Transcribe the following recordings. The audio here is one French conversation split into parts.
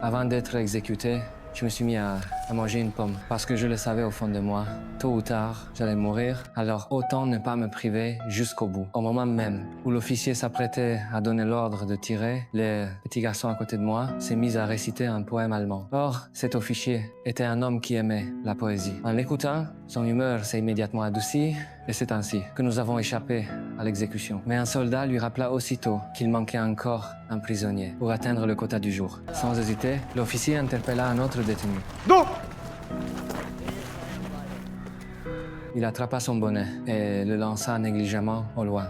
Avant d'être exécuté, je me suis mis à manger une pomme parce que je le savais au fond de moi. Tôt ou tard, j'allais mourir, alors autant ne pas me priver jusqu'au bout. Au moment même où l'officier s'apprêtait à donner l'ordre de tirer, le petit garçon à côté de moi s'est mis à réciter un poème allemand. Or, cet officier était un homme qui aimait la poésie. En l'écoutant, son humeur s'est immédiatement adoucie et c'est ainsi que nous avons échappé à l'exécution. Mais un soldat lui rappela aussitôt qu'il manquait encore un prisonnier pour atteindre le quota du jour. Sans hésiter, l'officier interpella un autre détenu. Non! Il attrapa son bonnet et le lança négligemment au loin.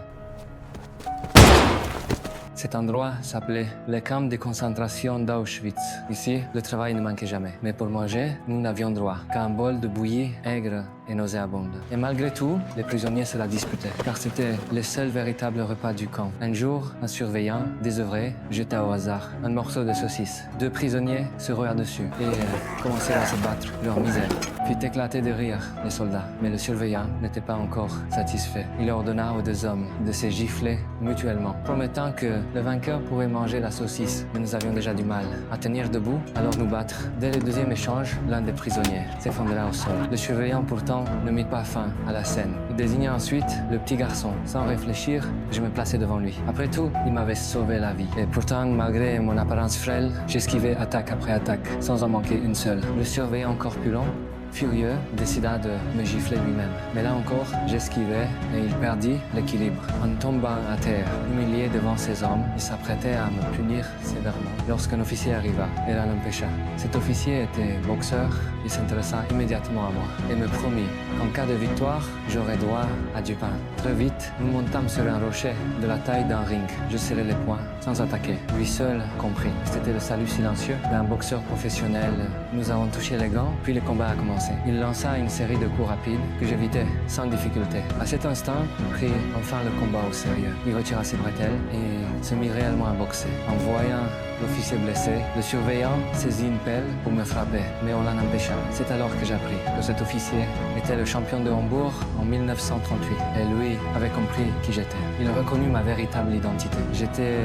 Cet endroit s'appelait le camp de concentration d'Auschwitz. Ici, le travail ne manquait jamais. Mais pour manger, nous n'avions droit qu'à un bol de bouillie aigre et nauséabonde. Et malgré tout, les prisonniers se la disputaient, car c'était le seul véritable repas du camp. Un jour, un surveillant, désœuvré, jeta au hasard un morceau de saucisse. 2 prisonniers se ruèrent dessus et commencèrent à se battre. Leur misère fit éclater de rire les soldats. Mais le surveillant n'était pas encore satisfait. Il ordonna aux 2 hommes de se gifler mutuellement, promettant que le vainqueur pourrait manger la saucisse. Mais nous avions déjà du mal à tenir debout, alors nous battre. Dès le 2e échange, l'un des prisonniers s'effondra au sol. Le surveillant pourtant ne mit pas fin à la scène. Il désigna ensuite le petit garçon. Sans réfléchir, je me plaçai devant lui. Après tout, il m'avait sauvé la vie. Et pourtant, malgré mon apparence frêle, j'esquivais attaque après attaque, sans en manquer une seule. Le surveillant corpulent, furieux, décida de me gifler lui-même. Mais là encore, j'esquivais et il perdit l'équilibre. En tombant à terre, humilié devant ses hommes, il s'apprêtait à me punir sévèrement lorsqu'un officier arriva et l'en empêcha. Cet officier était boxeur, il s'intéressa immédiatement à moi et me promit qu'en cas de victoire, j'aurais droit à du pain. Très vite, nous montâmes sur un rocher de la taille d'un ring. Je serrai les poings sans attaquer. Lui seul compris. C'était le salut silencieux d'un boxeur professionnel. Nous avons touché les gants, puis le combat a commencé. Il lança une série de coups rapides que j'évitais sans difficulté. À cet instant, il prit enfin le combat au sérieux. Il retira ses bretelles et se mit réellement à boxer. En voyant l'officier blessé, le surveillant saisit une pelle pour me frapper, mais on l'en empêcha. C'est alors que j'appris que cet officier était le champion de Hambourg en 1938. Et lui avait compris qui j'étais. Il reconnut ma véritable identité. J'étais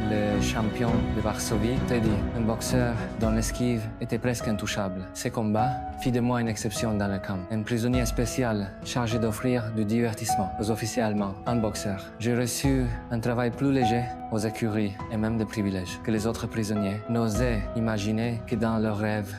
le champion de Varsovie, Teddy, un boxeur dont l'esquive était presque intouchable. Ces combats fit de moi une exception dans le camp. Un prisonnier spécial chargé d'offrir du divertissement aux officiers allemands, un boxeur. J'ai reçu un travail plus léger aux écuries et même des privilèges que les autres prisonniers n'osaient imaginer que dans leurs rêves.